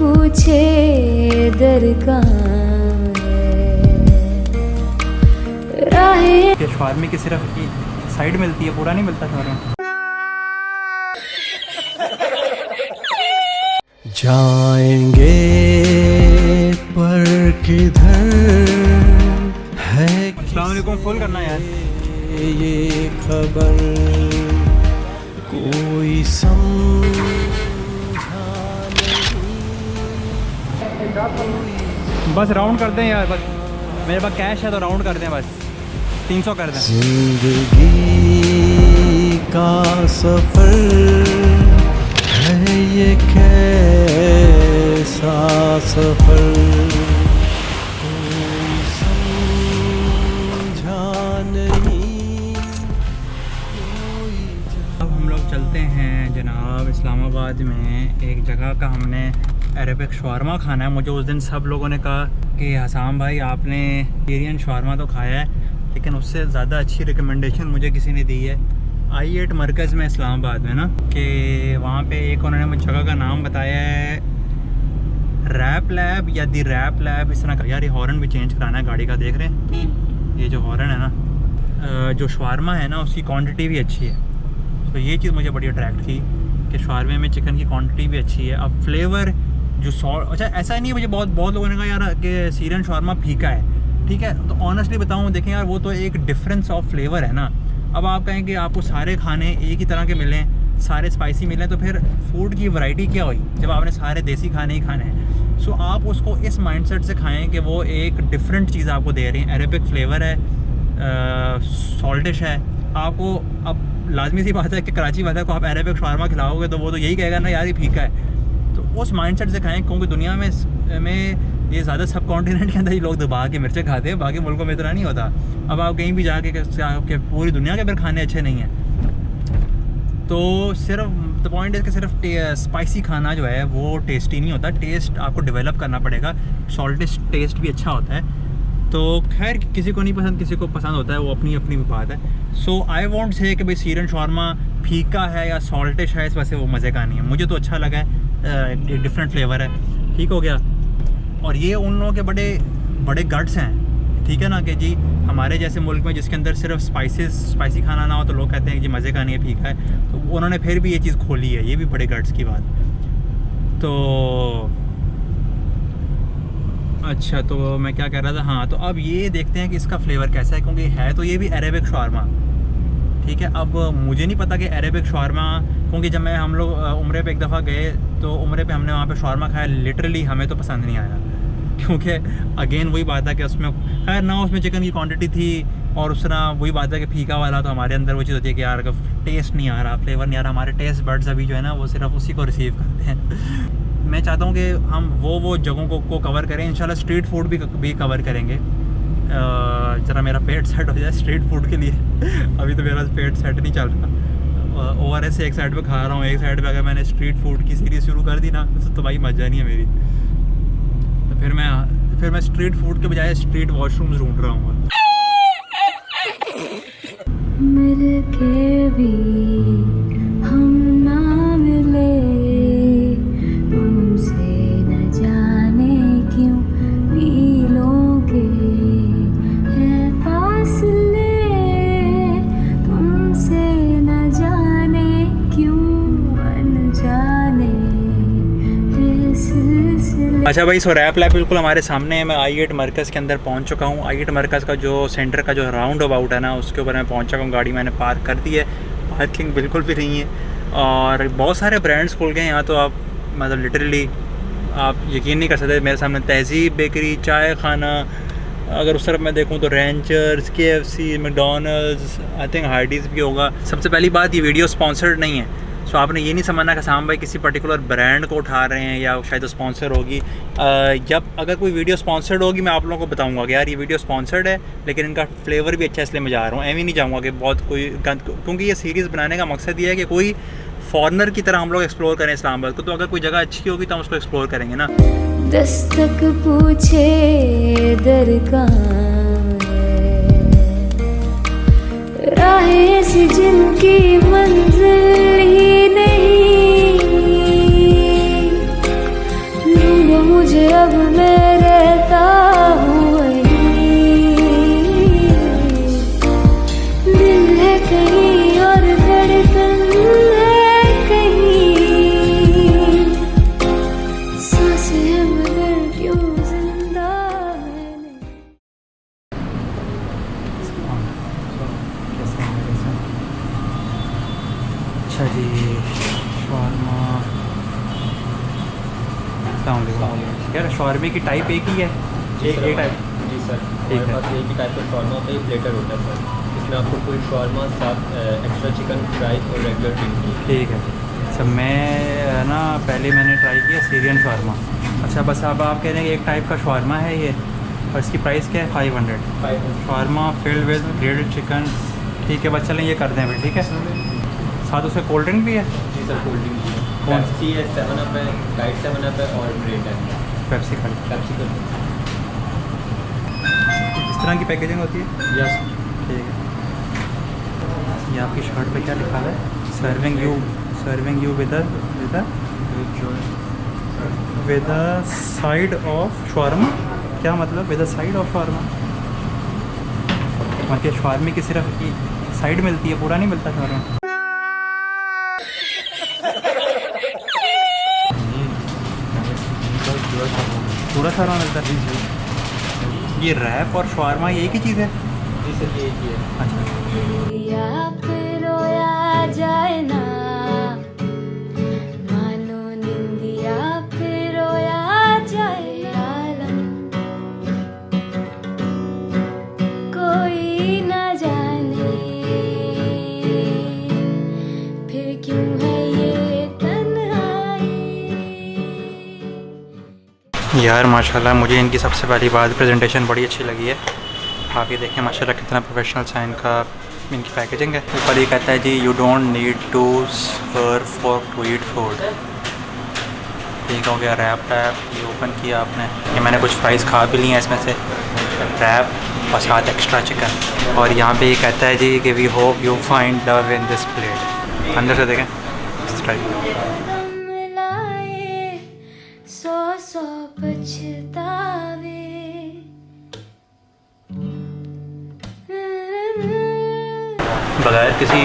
पूछे दर कहाँ है राहें। शवारमे की सिर्फ साइड मिलती है, पूरा नहीं मिलता शवारमा। जाएंगे पर किधर है, अस्सलाम वालेकुम। फुल करना यार ये खबर कोई समझा नहीं। बस राउंड कर दें यार, बस मेरे पास कैश है तो राउंड कर दें, बस 300 कर दें। जिंदगी का सफर है ये कैसा सफर कोई समझा नहीं। अब हम लोग चलते हैं जनाब इस्लामाबाद में एक जगह का हमने अरेबिक शवारमा खाना है। मुझे उस दिन सब लोगों ने कहा कि हसाम भाई आपने सीरियन शवारमा तो खाया है, लेकिन उससे ज़्यादा अच्छी रिकमेंडेशन मुझे किसी ने दी है I8 मरकज़ में इस्लामाबाद में ना, कि वहाँ पे एक उन्होंने मुझे जगह का नाम बताया है रैप लैब या दी रैप लैब, इस तरह का। यार ये हॉर्न भी चेंज कराना है गाड़ी का, देख रहे हैं ये जो हॉर्न है ना, जो शवारमा है ना उसकी क्वांटिटी भी अच्छी है। तो ये चीज़ मुझे बड़ी अट्रैक्ट की कि शवारमे में चिकन की क्वांटिटी भी अच्छी है। अब फ्लेवर जो अच्छा ऐसा नहीं है, मुझे बहुत लोगों ने कहा यार कि सीरियन शवारमा फीका है, ठीक है। तो ऑनेस्टली बताऊँ, देखें यार वो तो एक डिफरेंस ऑफ फ्लेवर है ना। अब आप कहें कि आपको सारे खाने एक ही तरह के मिलें, सारे स्पाइसी मिलें, तो फिर फूड की वैरायटी क्या हुई जब आपने सारे देसी खाने ही खाने हैं। सो आप उसको इस माइंडसेट से खाएं कि वो एक डिफरेंट चीज़ आपको दे रही है। अरेबिक फ्लेवर है, सॉल्टिश है। आपको अब लाजमी सी बात है कि कराची वाले को आप अरेबिक शवारमा खिलाओगे तो वो तो यही कहेगा ना यार ये फीका है। तो उस माइंडसेट से खाएं, क्योंकि दुनिया में ये ज़्यादा सब कॉन्टिनेंट के अंदर ही लोग दबा के मिर्चें खाते हैं, बाकी मुल्कों में इतना नहीं होता। अब आप कहीं भी जाके आपके पूरी दुनिया के फिर खाने अच्छे नहीं हैं। तो सिर्फ द पॉइंट है कि सिर्फ स्पाइसी खाना जो है वो टेस्टी नहीं होता, टेस्ट आपको डेवलप करना पड़ेगा। सॉल्टिश टेस्ट भी अच्छा होता है। तो खैर किसी को नहीं पसंद, किसी को पसंद होता है, वो अपनी अपनी बात है। सो आई वॉन्ट से कि भाई सीरियन शवारमा फीका है या सॉल्टिश है, इस वजह से वो मज़े का नहीं है। मुझे तो अच्छा लगा है, एक डिफरेंट फ्लेवर है, ठीक हो गया। और ये उन लोगों के बड़े गट्स हैं, ठीक है ना, कि जी हमारे जैसे मुल्क में जिसके अंदर सिर्फ स्पाइसी खाना ना हो तो लोग कहते हैं कि जी मज़े का नहीं है, फीका है। तो उन्होंने फिर भी ये चीज़ खोली है, ये भी बड़े गट्स की बात। तो अच्छा, तो मैं क्या कह रहा था, हाँ, तो अब ये देखते हैं कि इसका फ्लेवर कैसा है, क्योंकि है तो ये भी अरेबिक शवारमा, ठीक है। अब मुझे नहीं पता कि अरेबिक शवारमा, क्योंकि जब हम लोग उम्रे पे एक दफ़ा गए तो उम्रे पे हमने वहाँ पे शवारमा खाया, लिटरली हमें तो पसंद नहीं आया, क्योंकि अगेन वही बात है कि उसमें खैर ना उसमें चिकन की क्वांटिटी थी, और उस तरह वही बात है कि फीका वाला, तो हमारे अंदर वो चीज़ होती है कि यार टेस्ट नहीं आ रहा, फ्लेवर नहीं आ रहा। हमारे टेस्ट बड्स अभी जो है ना वो सिर्फ उसी को रिसीव करते हैं। मैं चाहता हूँ कि हम वो जगहों को कवर करें। इंशाल्लाह स्ट्रीट फूड भी कवर करेंगे। ज़रा मेरा पेट सेट हो जाए स्ट्रीट फूड के लिए। अभी तो मेरा पेट सेट नहीं चल रहा। ORS एक साइड पे खा रहा हूँ, एक साइड पे अगर मैंने स्ट्रीट फूड की सीरीज़ शुरू कर दी ना तो भाई मजा नहीं है मेरी। तो फिर मैं स्ट्रीट फूड के बजाय स्ट्रीट वॉशरूम्स ढूंढ रहा हूँ। मिल के भी हम ना मिले, तुमसे न जाने क्यों मीलों के हैं फासले, तुमसे न जाने क्यों अनजाने है सिलसिले। अच्छा भाई, सो रैप लैब बिल्कुल हमारे सामने है। मैं I8 मरकज़ के अंदर पहुंच चुका हूं। I8 मरकज़ का जो सेंटर का जो राउंड अबाउट है ना, उसके ऊपर मैं पहुंच चुका हूं। गाड़ी मैंने पार्क कर दी है, पार्किंग बिल्कुल भी नहीं है, और बहुत सारे ब्रांड्स खुल गए हैं यहाँ। तो आप मतलब लिटरली आप यकीन नहीं कर सकते, मेरे सामने तहज़ीब बेकरी, चाय खाना, अगर उस तरफ मैं देखूँ तो ranchers, KFC, McDonald's, I think Hardy's भी होगा। सबसे पहली बात, ये वीडियो स्पॉन्सर्ड नहीं है। सो आपने ये नहीं समझना कि हसाम भाई किसी पर्टिकुलर ब्रांड को उठा रहे हैं या शायद स्पॉन्सर होगी। जब अगर कोई वीडियो स्पॉन्सर्ड होगी मैं आप लोगों को बताऊंगा कि यार ये वीडियो स्पॉन्सर्ड है, लेकिन इनका फ्लेवर भी अच्छा है, इसलिए मैं जा रहा हूँ। एवं नहीं जाऊँगा कि बहुत कोई गंद, क्योंकि ये सीरीज़ बनाने का मकसद ये है कि कोई फॉरनर की तरह हम लोग एक्सप्लोर करें इस्लामाबाद को। तो अगर कोई जगह अच्छी होगी तो हम उसको एक्सप्लोर करेंगे ना। दस्तक पूछे दर कहाँ है राहें से जिनकी मंजिल ही नहीं। मुझे अब मैं रहता हूँ वहीं, दिल है कहीं और धड़कन है कहीं, सांसें हैं मगर क्यों जिंदा है नहीं। अच्छा जी, शवारमा। यार शवारमे की टाइप एक ही है? एक टाइप? जी सर, ठीक हमारे है। पास एक ही टाइप का शॉर्मा होता है, ये प्लेटर होता है सर। इसमें आपको कोई शॉर्मा, साथ एक्स्ट्रा चिकन फ्राई और रेगुलर ड्रिंक। ठीक है। अच्छा मैं ना पहले मैंने ट्राई किया सीरियन शवारमा। अच्छा बस अब आप कह रहे हैं कि एक टाइप का शवारमा है ये, और इसकी प्राइस क्या है? 500। 500। Shawarma filled with grilled chicken. ठीक है बस चलें ये कर दें फिर, ठीक है। साथ उसमें कोल्ड ड्रिंक भी है? जी सर, कोल्ड ड्रिंक भी है। कौन सी? पेप्सी है, 7 अप है, डाइट 7 अप है और ग्रेट है। पेप्सी खाली। पेप्सी का इस तरह की पैकेजिंग होती है? यस। ठीक है। ये आपकी शर्ट पे क्या लिखा है? Serving you with a side of shawarma. क्या मतलब with a side of shawarma? मतलब शवारमे की सिर्फ साइड मिलती है, पूरा नहीं मिलता शवारमा? पूरा शवारमा मिलता है? ये रैप और शवारमा ये एक ही चीज़ है? जी सर, ये एक ही है। अच्छा। या फिर रोया जाए ना, मानो निंदिया फिर रोया जाए आलम, कोई ना जाने फिर क्यों है ये तन्हाई। यार माशाल्लाह मुझे इनकी सबसे पहली बात प्रेजेंटेशन बड़ी अच्छी लगी है। आप ये देखें माशाल्लाह कितना प्रोफेशनल सा इनकी पैकेजिंग है। ऊपर ये कहता है जी you don't need to serve for two to eat. ठीक हो गया। रैप ये ओपन किया आपने, ये मैंने कुछ फ्राइज़ खा भी ली हैं इसमें से, रैप और साथ एक्स्ट्रा चिकन। और यहाँ पे ये कहता है जी कि we hope you find love in this plate. अंदर से देखें इस टाइप। दम लाए 100 पछतावे, बगैर किसी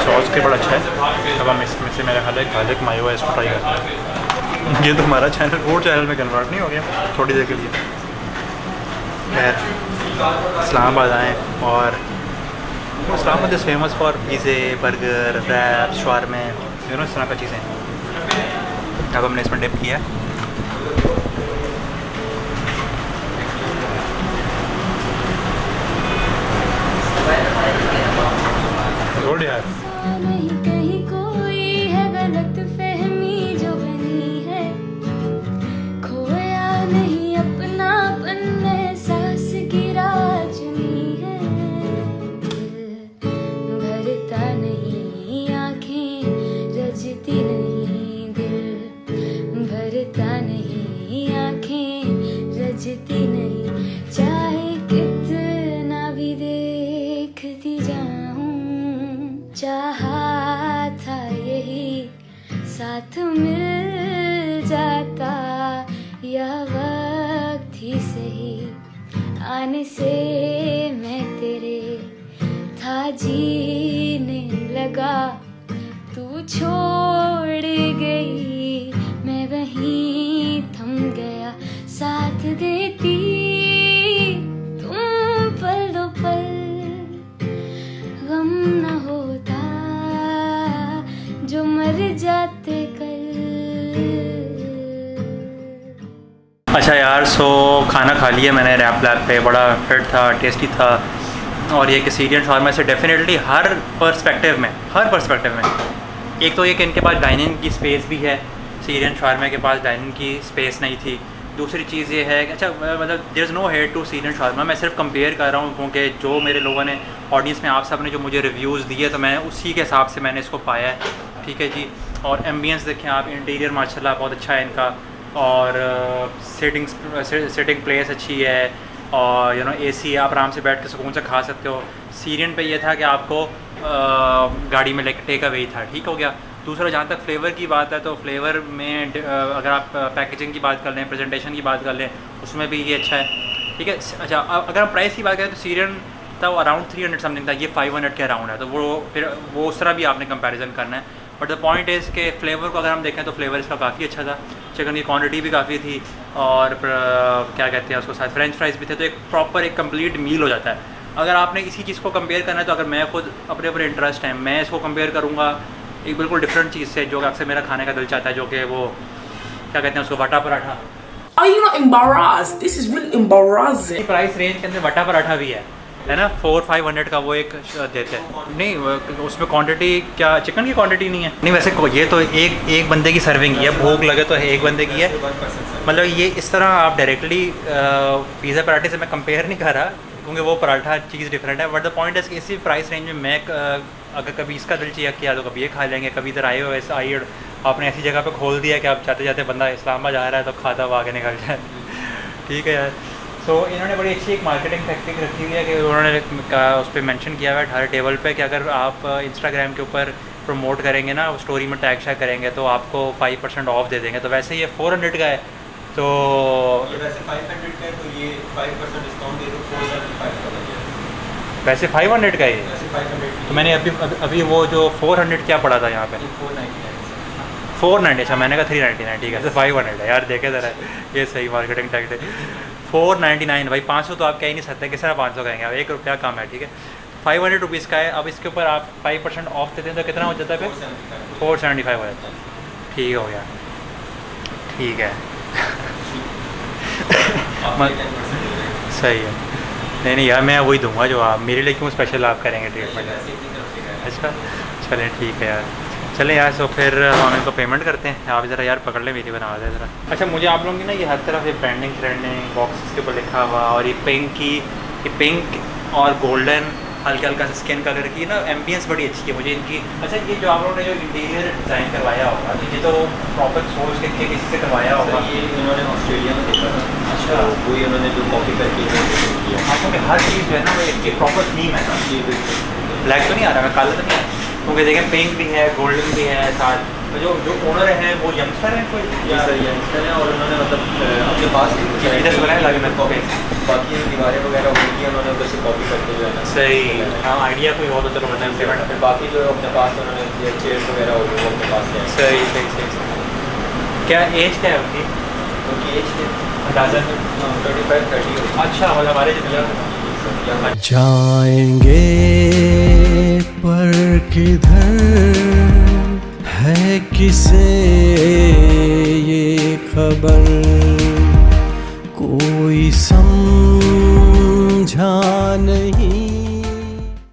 सॉस के बड़ा अच्छा है। अब हम इसमें से मेरा ख्याल है गार्लिक मायो है, इसको ट्राई करते हैं। ये तो हमारा चैनल फूड चैनल में कन्वर्ट नहीं हो गया थोड़ी देर के लिए। खैर इस्लामाबाद आएँ और इस्लामाबाद इज़ फेमस फॉर पिज़्ज़े, बर्गर, रैप, शवारमे, यू नो इस तरह का चीज़ें। अब हमने इसमें डिप किया। यार नहीं कहीं कोई है गलत फहमी जो बनी है, खोया नहीं अपनापन एहसास की राह चुनी है, दिल भरता नहीं आँखें रजती नहीं, दिल भरता नहीं आँखें रजती नहीं, चाहे कितना भी देखती जाऊं, चाहा था यही साथ मिल जाता, या वक्त ही सही आने से मैं तेरे था जीने लगा, तू छोड़ गई मैं वहीं थम गया, साथ देती तुम पल दो पल, गम न होता जो मर जाते कल। अच्छा यार सो खाना खा लिया मैंने रैप लैप पे, बड़ा फिट था, टेस्टी था। और ये कि सीरियन शवारमा से डेफिनेटली हर पर्सपेक्टिव में एक तो ये कि इनके पास डाइनिंग की स्पेस भी है, सीरियन शवारमा के पास डाइनिंग की स्पेस नहीं थी। दूसरी चीज़ ये है कि अच्छा मतलब there is no hate to Syrian shawarma, मैं सिर्फ कंपेयर कर रहा हूँ क्योंकि जो मेरे लोगों ने ऑडियंस में आप सब ने जो मुझे रिव्यूज़ दिए तो मैं उसी के हिसाब से मैंने इसको पाया है। ठीक है जी। और एम्बियंस देखें आप, इंटीरियर माशाल्लाह बहुत अच्छा है इनका, और सिटिंग प्लेस अच्छी है, और एसी है, आप आराम से बैठ के सुकून से खा सकते हो। सीरियन पे ये था कि आपको गाड़ी में लेके टेक अवे था, ठीक हो गया। दूसरा जहाँ तक फ्लेवर की बात है तो फ्लेवर में अगर आप पैकेजिंग की बात कर लें, प्रेजेंटेशन की बात कर लें, उसमें भी ये अच्छा है, ठीक है। अच्छा, अगर हम प्राइस की बात करें तो सीरियन था वो अराउंड 300 समथिंग था, ये 500 के अराउंड है, तो वो फिर वो उस तरह भी आपने कंपैरिजन करना है। बट द पॉइंट इज़ के फ्लेवर को अगर हम देखें तो फ्लेवर इसका काफ़ी अच्छा था, चिकन की क्वांटिटी भी काफ़ी थी, और क्या कहते हैं उसको साथ फ्रेंच फ्राइज भी थे, तो एक प्रॉपर एक कंप्लीट मील हो जाता है। अगर आपने इसी चीज़ को कंपेयर करना है तो अगर मैं खुद अपने अपने इंटरेस्ट हैं, मैं इसको कंपेयर करूँगा एक बिल्कुल डिफरेंट चीज़ से जो कि अक्सर मेरा खाने का दिल चाहता है, जो कि वो क्या कहते हैं उसको, वटा paratha. Are you not embarrassed? This is really embarrassing. Price range के अंदर वटा पराठा भी है ना, 400-500 का वो एक देते हैं। नहीं उसमें क्वांटिटी क्या चिकन की क्वांटिटी नहीं है? नहीं वैसे ये तो एक बंदे की सर्विंग है, भूख लगे तो एक बंदे की है। मतलब ये इस तरह आप डायरेक्टली पिज़्ज़ा पराठे से मैं कंपेयर नहीं कर रहा, क्योंकि वो पराठा चीज़ डिफरेंट है। बट द पॉइंट है कि इसी प्राइस रेंज में मैं अगर कभी इसका दिल चाहिए किया तो कभी ये खा लेंगे। कभी इधर आए हो ऐसा आइए आपने ऐसी जगह पे खोल दिया कि आप जाते जाते बंदा इस्लामाबाद जा रहा है तो खाता हुआ आगे निकल जाए। ठीक है यार। तो इन्होंने बड़ी अच्छी एक मार्केटिंग टेक्निक रखी हुई है कि उन्होंने उस पर मेंशन किया हुआ है हर टेबल पे कि अगर आप इंस्टाग्राम के ऊपर प्रमोट करेंगे ना, स्टोरी में टैग शैग करेंगे तो आपको 5% ऑफ दे देंगे। तो वैसे ये 400 का है, तो ये वैसे 500 का है, तो ये 5% डिस्काउंट दे दो 475 का बन जाएगा। वैसे 500 का ही है। वैसे 500 तो मैंने अभी वो जो 400 क्या पड़ा था यहाँ पे, 490। अच्छा मैंने कहा 399, ठीक है। तो 500 है यार, देखे ज़रा ये सही मार्केटिंग टैक्टिक। 499 भाई, 500 तो आप कह ही नहीं सकते, किस तरह 500 कहेंगे आप, 1 रुपया कम है, ठीक है। 500 रुपीज़ का है। अब इसके ऊपर आप 5% ऑफ देते हैं तो कितना हो जाता है फिर? 475 हो जाता है। ठीक हो गया, ठीक है। सही है। नहीं यार, मैं वही दूंगा जो आप मेरे लिए, क्यों स्पेशल आप करेंगे ट्रीटमेंट। अच्छा चलें ठीक है यार, चलें यार। तो फिर हम इनको पेमेंट करते हैं। आप ज़रा यार पकड़ लें, मेरी बना दे ज़रा। अच्छा मुझे आप लोगों की ना ये हर तरफ ये ब्रांडिंग बॉक्सेस के ऊपर लिखा हुआ, और ये पिंक और गोल्डन हल्का हल्का स्किन कलर की ना एम्बियंस बड़ी अच्छी है मुझे इनकी। अच्छा ये जो आप लोगों ने जो इंटीरियर डिज़ाइन करवाया होगा, ये तो प्रॉपर सोच के किसी से करवाया होगा? ये उन्होंने ऑस्ट्रेलिया में देखा था। अच्छा, वही उन्होंने जो कॉपी करके किया। हाँ, क्योंकि हर चीज़ जो है ना वो एक प्रॉपर थीम है ना। ये बिल्कुल ब्लैक तो नहीं आ रहा, काला तो नहीं है, क्योंकि देखें पिंक भी है, गोल्डन भी है साथ। तो जो ओनर हैं वो यंगस्टर हैं कोई? यंगस्टर है, और उन्होंने मतलब अपने पास इधर से बनाया लगे मैं कॉपी, बाकी दीवारें वगैरह होगी उन्होंने उधर से कॉपी करके जो है ना। सही। हाँ आइडिया कोई हो तो चलो बताएं पेमेंट। फिर बाकी जो अपने पास उन्होंने चेयर्स वगैरह होगी वो अपने पास है। सही। क्या एज क्या है उनकी? उनकी एज के अंदाज़ा 25-30 होगी। अच्छा, मतलब हमारे जितना। जाएंगे पर किधर है किसे ये खबर, कोई समझे